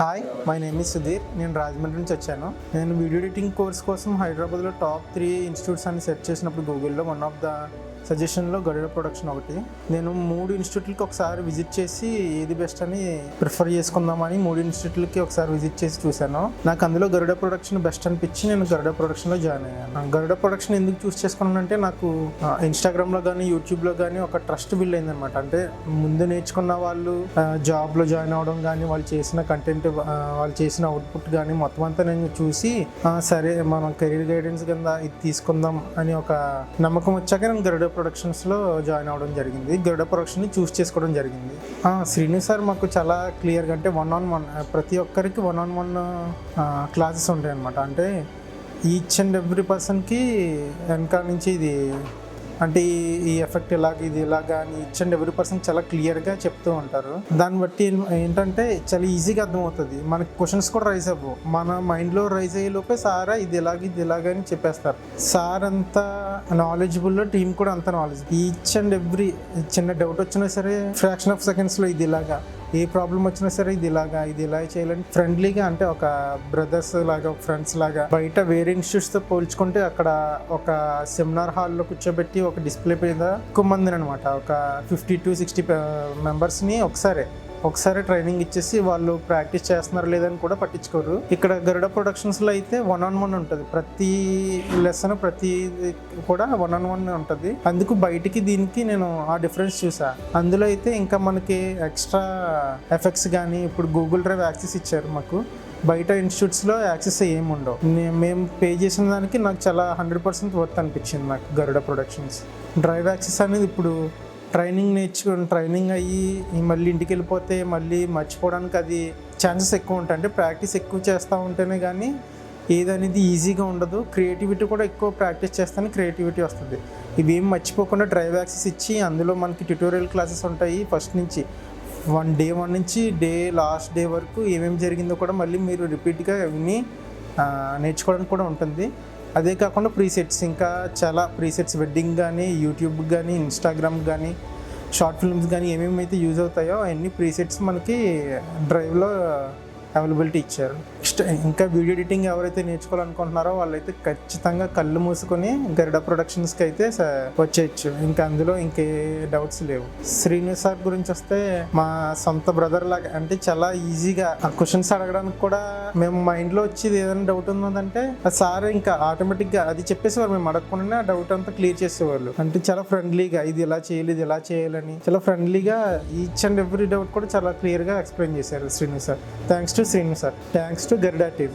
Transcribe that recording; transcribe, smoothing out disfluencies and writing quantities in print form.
Hi, my name is Sudheer. నేను రాజమండ్రి నుంచి వచ్చాను. నేను వీడియో ఎడిటింగ్ కోర్స్ కోసం హైదరాబాద్లో టాప్ 3 ఇన్స్టిట్యూట్స్ అని సెర్చ్ చేసినప్పుడు గూగుల్లో వన్ ఆఫ్ ద సజెషన్లో గరుడ ప్రొడక్షన్ ఒకటి. నేను 3 ఇన్స్టిట్యూట్లకి ఒకసారి విజిట్ చేసి ఏది బెస్ట్ అని ప్రిఫర్ చేసుకుందామని 3 ఇన్స్టిట్యూట్లకి ఒకసారి విజిట్ చేసి చూశాను. నాకు అందులో గరుడ ప్రొడక్షన్ బెస్ట్ అనిపించి నేను గరుడ ప్రొడక్షన్లో జాయిన్ అయ్యాను. గరుడ ప్రొడక్షన్ ఎందుకు చూస్ చేసుకున్నానంటే నాకు ఇన్స్టాగ్రామ్లో కానీ యూట్యూబ్లో కానీ ఒక ట్రస్ట్ బిల్డ్ అయిందనమాట. అంటే ముందు నేర్చుకున్న వాళ్ళు జాబ్లో జాయిన్ అవ్వడం కానీ, వాళ్ళు చేసిన కంటెంట్, వాళ్ళు చేసిన అవుట్పుట్ కానీ మొత్తం అంతా నేను చూసి సరే మనం కెరీర్ గైడెన్స్ కింద ఇది తీసుకుందాం అని ఒక నమ్మకం వచ్చాక నేను గరుడ ప్రొడక్షన్స్లో జాయిన్ అవ్వడం జరిగింది. గరుడ ప్రొడక్షన్ని చూస్ చేసుకోవడం జరిగింది. శ్రీను సార్ మాకు చాలా క్లియర్గా, అంటే 1-on-1 ప్రతి ఒక్కరికి 1-on-1 క్లాసెస్ ఉంటాయి అన్నమాట. అంటే ఈచ్ అండ్ ఎవ్రీ పర్సన్కి వెనక నుంచి ఇది అంటే ఈ ఎఫెక్ట్ ఇలాగ, ఇది ఇలాగా అని ఈచ్ అండ్ ఎవ్రీ పర్సన్ చాలా క్లియర్గా చెప్తూ ఉంటారు. దాన్ని బట్టి ఏంటంటే చాలా ఈజీగా అర్థమవుతుంది. మనకి క్వశ్చన్స్ కూడా రైజ్ అవ్వవు. మన మైండ్లో రైజ్ అయ్యే లోపే సారా ఇది ఇలాగ అని చెప్పేస్తారు. సార్ అంత నాలెడ్జబుల్లో, టీం కూడా అంత నాలెడ్జ్. ఈచ్ అండ్ ఎవ్రీ చిన్న డౌట్ వచ్చినా సరే ఫ్రాక్షన్ ఆఫ్ సెకండ్స్లో ఇది ఇలాగా, ఏ ప్రాబ్లం వచ్చినా సరే ఇది ఇలా చేయాలని ఫ్రెండ్లీగా, అంటే ఒక బ్రదర్స్ లాగా, ఫ్రెండ్స్ లాగా. బయట వేరే ఇన్స్టిట్యూట్స్తో పోల్చుకుంటే అక్కడ ఒక సెమినార్ హాల్లో కూర్చోబెట్టి ఒక డిస్ప్లే మీద ఎక్కువ మందిని అనమాట, ఒక 50 to 60 మెంబర్స్ని ఒకసారి ట్రైనింగ్ ఇచ్చేసి వాళ్ళు ప్రాక్టీస్ చేస్తున్నారు లేదని కూడా పట్టించుకోరు. ఇక్కడ గరుడ ప్రొడక్షన్స్లో అయితే 1-on-1 ఉంటుంది. ప్రతి లెసన్ కూడా 1-on-1 ఉంటుంది. అందుకు బయటికి దీనికి నేను ఆ డిఫరెన్స్ చూసా. అందులో అయితే ఇంకా మనకి ఎక్స్ట్రా ఎఫెక్ట్స్ కానీ, ఇప్పుడు గూగుల్ డ్రైవ్ యాక్సెస్ ఇచ్చారు మాకు. బయట ఇన్స్టిట్యూట్స్లో యాక్సెస్ ఏమి ఉండవు. మేము పే చేసిన దానికి నాకు చాలా 100% వర్త్ అనిపించింది నాకు గరుడ ప్రొడక్షన్స్. డ్రైవ్ యాక్సెస్ అనేది ఇప్పుడు ట్రైనింగ్ అయ్యి మళ్ళీ ఇంటికి వెళ్ళిపోతే మళ్ళీ మర్చిపోవడానికి అది ఛాన్సెస్ ఎక్కువ ఉంటాయి. అంటే ప్రాక్టీస్ ఎక్కువ చేస్తూ ఉంటేనే కానీ ఏదనేది ఈజీగా ఉండదు. క్రియేటివిటీ కూడా ఎక్కువ ప్రాక్టీస్ చేస్తేనే క్రియేటివిటీ వస్తుంది. ఇవేం మర్చిపోకుండా డ్రైవ్ యాక్సెస్ ఇచ్చి అందులో మనకి ట్యుటోరియల్ క్లాసెస్ ఉంటాయి. ఫస్ట్ నుంచి డే 1 నుంచి లాస్ట్ డే వరకు ఏమేమి జరిగిందో కూడా మళ్ళీ మీరు రిపీట్గా విని నేర్చుకోవడానికి కూడా ఉంటుంది. అదే కాకుండా ప్రీసెట్స్, ఇంకా చాలా ప్రీసెట్స్, వెడ్డింగ్ కానీ, యూట్యూబ్ కానీ, ఇన్స్టాగ్రామ్ కానీ, షార్ట్ ఫిల్మ్స్ కానీ ఏమేమైతే యూజ్ అవుతాయో అవన్నీ ప్రీసెట్స్ మనకి డ్రైవ్లో అవైలబిలిటీ ఇచ్చారు. ఇంకా వీడియో ఎడిటింగ్ ఎవరైతే నేర్చుకోవాలనుకుంటున్నారో వాళ్ళైతే ఖచ్చితంగా కళ్ళు మూసుకొని గరుడ ప్రొడక్షన్స్కి అయితే వచ్చేయచ్చు. ఇంకా అందులో ఇంకే డౌట్స్ లేవు. శ్రీను సార్ గురించి వస్తే మా సొంత బ్రదర్ లాగా, అంటే చాలా ఈజీగా ఆ క్వశ్చన్స్ అడగడానికి కూడా మేము మైండ్లో వచ్చేది ఏదైనా డౌట్ ఉందంటే సార్ ఇంకా ఆటోమేటిక్గా అది చెప్పేసేవారు. మేము అడగకుండా డౌట్ అంతా క్లియర్ చేసేవాళ్ళు. అంటే చాలా ఫ్రెండ్లీగా ఇది ఎలా చేయాలని చాలా ఫ్రెండ్లీగా ఈచ్ అండ్ ఎవ్రీ డౌట్ కూడా చాలా క్లియర్గా ఎక్స్ప్లెయిన్ చేశారు Srinu sir. Thanks to Srinu sir. Thanks to Garuda team.